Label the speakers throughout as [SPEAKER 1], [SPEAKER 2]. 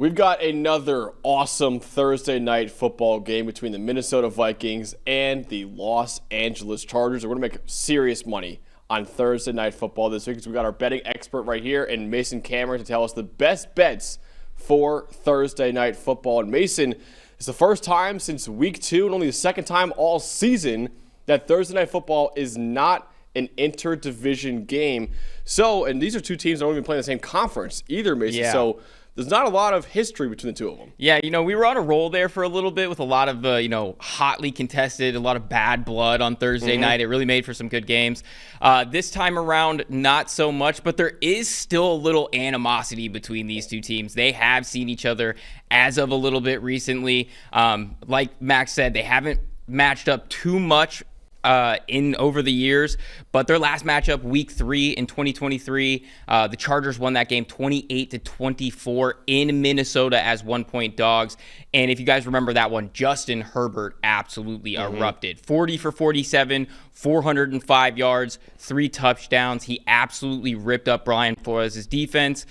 [SPEAKER 1] We've got another awesome Thursday night football game between the Minnesota Vikings and the Los Angeles Chargers. We're going to make serious money on Thursday night football this week because we've got our betting expert right here and Mason Cameron to tell us the best bets for Thursday night football. And Mason, it's the first time since week 2 and only the second time all season that Thursday night football is not an interdivision game. So, and these are two teams that don't even play in the same conference either, Mason.
[SPEAKER 2] Yeah.
[SPEAKER 1] So there's not a lot of history between the two of them.
[SPEAKER 2] Yeah, we were on a roll there for a little bit with a lot of, hotly contested, a lot of bad blood on Thursday night. It really made for some good games. This time around, not so much, but there is still a little animosity between these two teams. They have seen each other as of a little bit recently. Like Max said, they haven't matched up too much in over the years, but their last matchup, week 3 in 2023, the Chargers won that game 28-24 in Minnesota as 1-point dogs. And if you guys remember that one, Justin Herbert absolutely erupted. 40 for 47, 405 yards, 3 touchdowns. He absolutely ripped up Brian Flores' defense.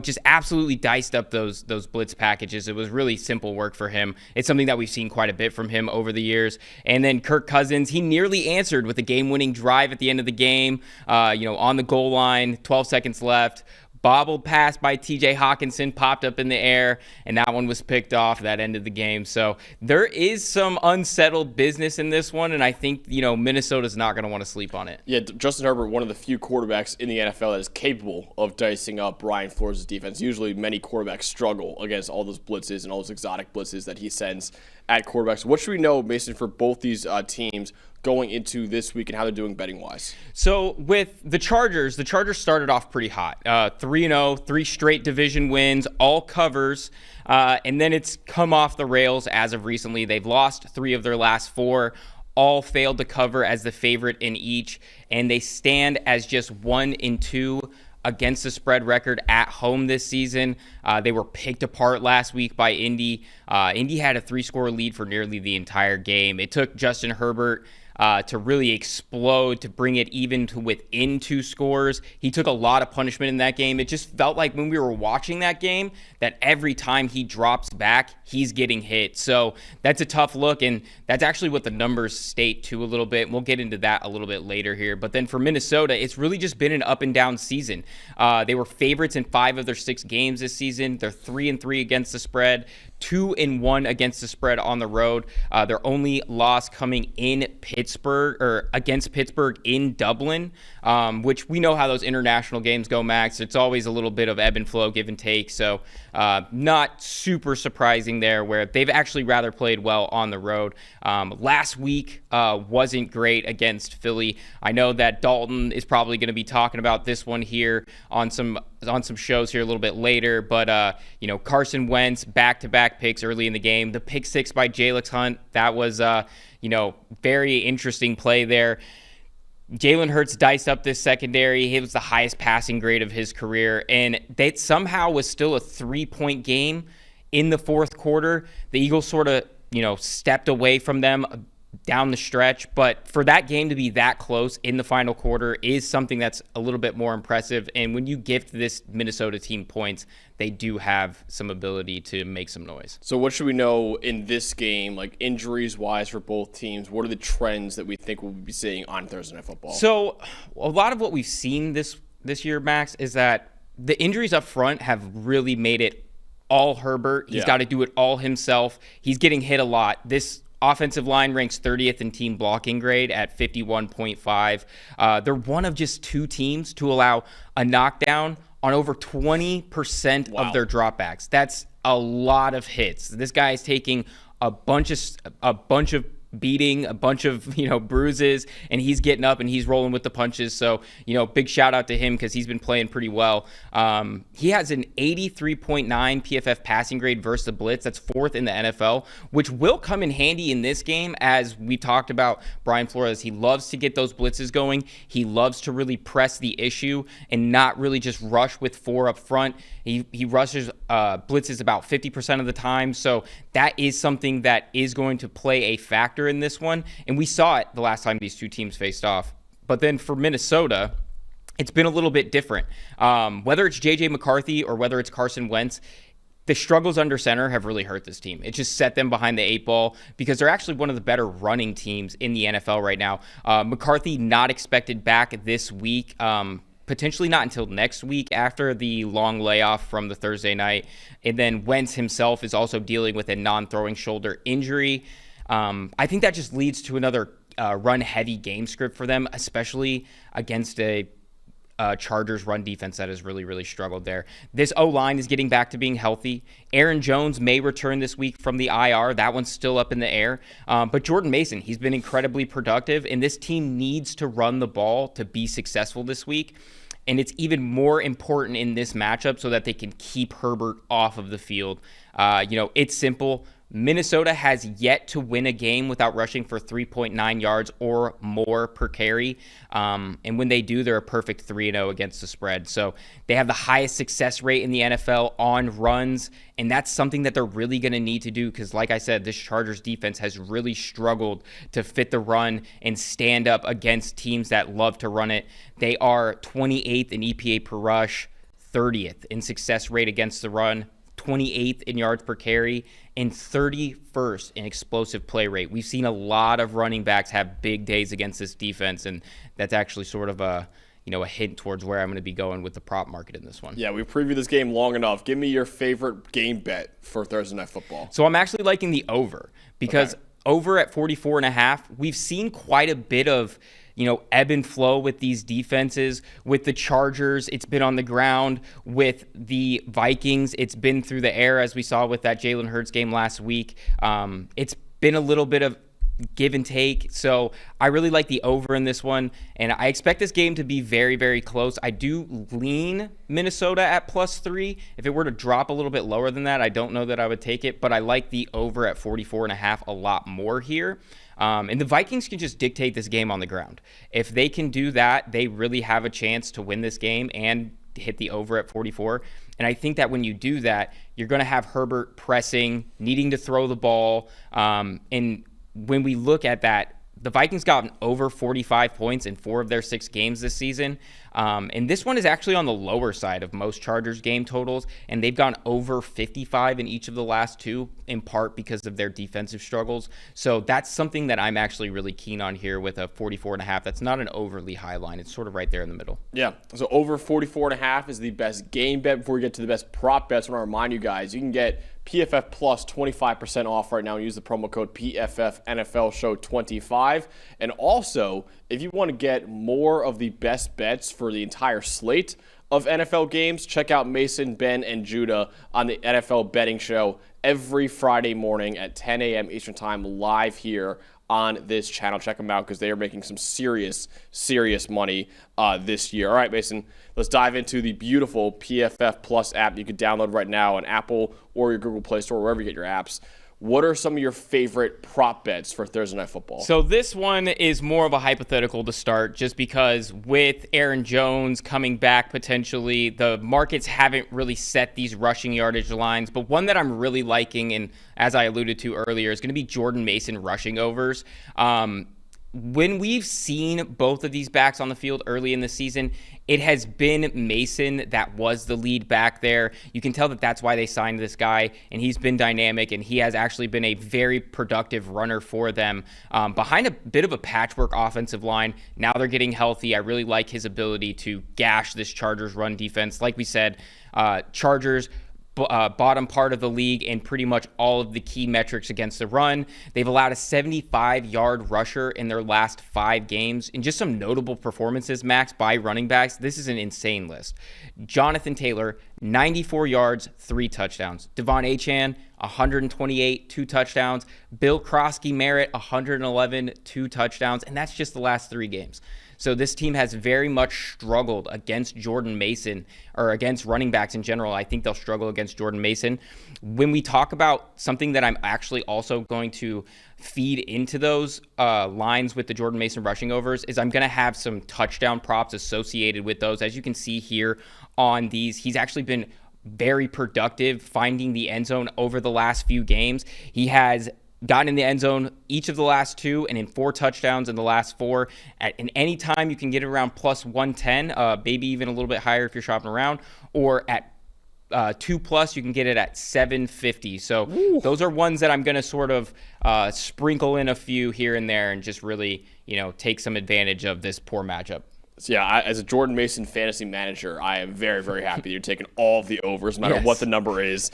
[SPEAKER 2] Just absolutely diced up those blitz packages. It was really simple work for him. It's something that we've seen quite a bit from him over the years. And then Kirk Cousins, he nearly answered with a game-winning drive at the end of the game, on the goal line, 12 seconds left. Bobbled pass by TJ Hawkinson popped up in the air, and that one was picked off. That ended the game. So there is some unsettled business in this one, and I think, Minnesota's not going to want to sleep on it.
[SPEAKER 1] Yeah, Justin Herbert, one of the few quarterbacks in the NFL that is capable of dicing up Brian Flores' defense. Usually many quarterbacks struggle against all those blitzes and all those exotic blitzes that he sends at quarterbacks. What should we know, Mason, for both these teams going into this week and how they're doing betting-wise?
[SPEAKER 2] So with the Chargers started off pretty hot. 3-0, 3 straight division wins, all covers, and then it's come off the rails as of recently. They've lost 3 of their last 4, all failed to cover as the favorite in each, and they stand as just 1-2 against the spread record at home this season. They were picked apart last week by Indy. Indy had a 3-score lead for nearly the entire game. It took Justin Herbert to really explode, to bring it even to within 2 scores. He took a lot of punishment in that game. It just felt like when we were watching that game that every time he drops back, he's getting hit. So that's a tough look, and that's actually what the numbers state too a little bit. We'll get into that a little bit later here. But then for Minnesota, it's really just been an up and down season. They were favorites in 5 of their 6 games this season. They're 3-3 against the spread, 2-1 against the spread on the road. Their only loss coming in Pittsburgh, or against Pittsburgh in Dublin, which we know how those international games go, Max. It's always a little bit of ebb and flow, give and take. So not super surprising there, where they've actually rather played well on the road. Last week wasn't great against Philly. I know that Dalton is probably going to be talking about this one here on some shows here a little bit later, but Carson Wentz back-to-back picks early in the game. The pick 6 by Jalen Hunt, that was very interesting play there. Jalen Hurts diced up this secondary. It was the highest passing grade of his career, and that somehow was still a 3-point game in the fourth quarter. The Eagles sort of stepped away from them down the stretch, but for that game to be that close in the final quarter is something that's a little bit more impressive. And when you gift this Minnesota team points, they do have some ability to make some noise.
[SPEAKER 1] So what should we know in this game, like injuries-wise for both teams? What are the trends that we think we'll be seeing on Thursday Night Football?
[SPEAKER 2] So a lot of what we've seen this year, Max, is that the injuries up front have really made it all Herbert. He's got to do it all himself. He's getting hit a lot. This offensive line ranks 30th in team blocking grade at 51.5. They're one of just 2 teams to allow a knockdown on over 20% of their dropbacks. That's a lot of hits. This guy is taking a bunch of beating, a bunch of bruises, and he's getting up and he's rolling with the punches. So big shout out to him because he's been playing pretty well. He has an 83.9 PFF passing grade versus the blitz. That's 4th in the NFL, which will come in handy in this game. As we talked about Brian Flores, he loves to get those blitzes going. He loves to really press the issue and not really just rush with 4 up front. He rushes blitzes about 50% of the time. So that is something that is going to play a factor in this one, and we saw it the last time these two teams faced off. But then for Minnesota, it's been a little bit different. Whether it's J.J. McCarthy or whether it's Carson Wentz, the struggles under center have really hurt this team. It just set them behind the eight ball because they're actually one of the better running teams in the NFL right now. McCarthy not expected back this week. Potentially not until next week after the long layoff from the Thursday night. And then Wentz himself is also dealing with a non-throwing shoulder injury. I think that just leads to another run-heavy game script for them, especially against a Chargers run defense that has really, really struggled there. This O-line is getting back to being healthy. Aaron Jones may return this week from the IR. That one's still up in the air. But Jordan Mason, he's been incredibly productive, and this team needs to run the ball to be successful this week. And it's even more important in this matchup so that they can keep Herbert off of the field. It's simple. Minnesota has yet to win a game without rushing for 3.9 yards or more per carry. And when they do, they're a perfect 3-0 against the spread. So they have the highest success rate in the NFL on runs. And that's something that they're really going to need to do because, like I said, this Chargers defense has really struggled to fit the run and stand up against teams that love to run it. They are 28th in EPA per rush, 30th in success rate against the run, 28th in yards per carry, and 31st in explosive play rate. We've seen a lot of running backs have big days against this defense, and that's actually sort of a hint towards where I'm going to be going with the prop market in this one.
[SPEAKER 1] Yeah, we previewed this game long enough. Give me your favorite game bet for Thursday Night Football.
[SPEAKER 2] So I'm actually liking the over because over at 44.5, we've seen quite a bit of ebb and flow with these defenses. With the Chargers, it's been on the ground. With the Vikings, it's been through the air, as we saw with that Jalen Hurts game last week. It's been a little bit of give and take. So I really like the over in this one, and I expect this game to be very, very close. I do lean Minnesota at +3. If it were to drop a little bit lower than that, I don't know that I would take it, but I like the over at 44.5 a lot more here. And the Vikings can just dictate this game on the ground. If they can do that, they really have a chance to win this game and hit the over at 44. And I think that when you do that, you're going to have Herbert pressing, needing to throw the ball. And when we look at that, the Vikings got over 45 points in 4 of their 6 games this season. And this one is actually on the lower side of most Chargers game totals, and they've gone over 55 in each of the last 2, in part because of their defensive struggles. So that's something that I'm actually really keen on here with a 44.5. That's not an overly high line. It's sort of right there in the middle.
[SPEAKER 1] Yeah, so over 44.5 is the best game bet. Before we get to the best prop bets, I want to remind you guys, you can get PFF Plus 25% off right now and use the promo code PFF NFL Show 25. And also, if you want to get more of the best bets for the entire slate of NFL games, check out Mason, Ben, and Judah on the NFL Betting Show every Friday morning at 10 a.m. Eastern Time live here on this channel. Check them out because they are making some serious money this year. All right, Mason, let's dive into the beautiful PFF Plus app you can download right now on Apple or your Google Play Store, wherever you get your apps. What are some of your favorite prop bets for Thursday Night Football?
[SPEAKER 2] So this one is more of a hypothetical to start just because with Aaron Jones coming back potentially, the markets haven't really set these rushing yardage lines. But one that I'm really liking, and as I alluded to earlier, is going to be Jordan Mason rushing overs. When we've seen both of these backs on the field early in the season, it has been Mason that was the lead back there. You can tell that that's why they signed this guy, and he's been dynamic, and he has actually been a very productive runner for them. Behind a bit of a patchwork offensive line, now they're getting healthy. I really like his ability to gash this Chargers run defense. Like we said, Chargers bottom part of the league in pretty much all of the key metrics against the run. They've allowed a 75-yard rusher in their last 5 games. And just some notable performances, Max, by running backs. This is an insane list. Jonathan Taylor, 94 yards, 3 touchdowns. Devon Achane, 128, 2 touchdowns. Bill Krosky-Merritt, 111, 2 touchdowns. And that's just the last 3 games. So this team has very much struggled against Jordan Mason, or against running backs in general. I think they'll struggle against Jordan Mason. When we talk about something that I'm actually also going to feed into those lines with the Jordan Mason rushing overs is I'm going to have some touchdown props associated with those. As you can see here on these, he's actually been very productive finding the end zone over the last few games. He has gotten in the end zone each of the last 2 and in 4 touchdowns in the last 4. In any time you can get it around plus 110, maybe even a little bit higher if you're shopping around, or at 2+ you can get it at 750. So those are ones that I'm going to sort of sprinkle in a few here and there and just really, take some advantage of this poor matchup.
[SPEAKER 1] So yeah, as a Jordan Mason fantasy manager, I am very, very happy that you're taking all of the overs, no matter what the number is,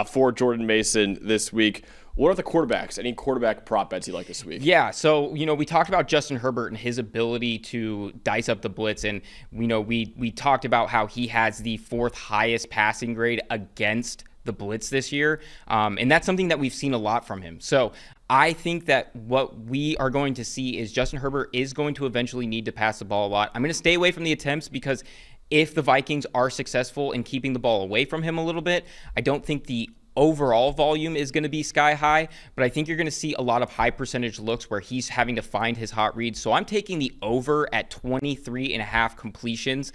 [SPEAKER 1] for Jordan Mason this week. What are the quarterbacks? Any quarterback prop bets you like this week?
[SPEAKER 2] Yeah, so, we talked about Justin Herbert and his ability to dice up the blitz, and, we talked about how he has the 4th highest passing grade against the blitz this year, and that's something that we've seen a lot from him. So I think that what we are going to see is Justin Herbert is going to eventually need to pass the ball a lot. I'm going to stay away from the attempts because if the Vikings are successful in keeping the ball away from him a little bit, I don't think the overall volume is going to be sky high, but I think you're going to see a lot of high percentage looks where he's having to find his hot reads. So I'm taking the over at 23.5 completions.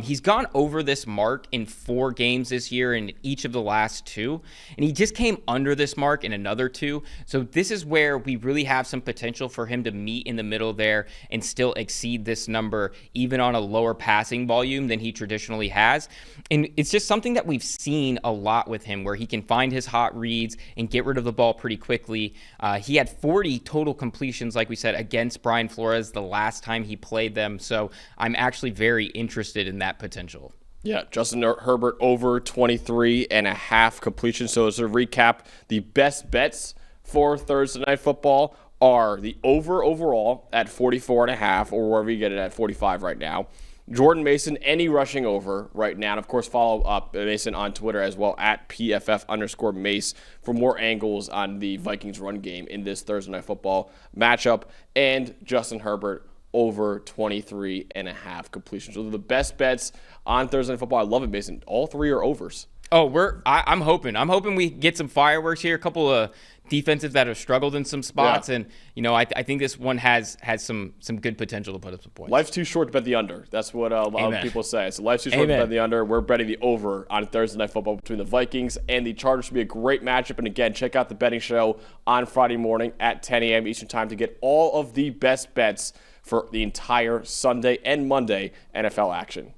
[SPEAKER 2] He's gone over this mark in 4 games this year in each of the last 2, and he just came under this mark in another 2. So this is where we really have some potential for him to meet in the middle there and still exceed this number, even on a lower passing volume than he traditionally has. And it's just something that we've seen a lot with him where he can find his hot reads and get rid of the ball pretty quickly. He had 40 total completions, like we said, against Brian Flores the last time he played them. So I'm actually very interested in that potential.
[SPEAKER 1] Yeah, Justin Herbert over 23.5 completions. So to recap, the best bets for Thursday Night Football are the over overall at 44.5, or wherever you get it at 45 right now. Jordan Mason, any rushing over right now. And, of course, follow up Mason on Twitter as well at PFF_Mace for more angles on the Vikings run game in this Thursday Night Football matchup. And Justin Herbert over 23.5 completions. Those are the best bets on Thursday Night Football. I love it, Mason. All 3 are overs.
[SPEAKER 2] Oh, I'm hoping we get some fireworks here. A couple of defensives that have struggled in some spots, and I think this one has some good potential to put up some points.
[SPEAKER 1] Life's too short to bet the under. That's what a lot of people say. So life's too short to bet the under. We're betting the over on Thursday Night Football between the Vikings and the Chargers. Should be a great matchup. And again, check out the betting show on Friday morning at 10 a.m. Eastern Time to get all of the best bets for the entire Sunday and Monday NFL action.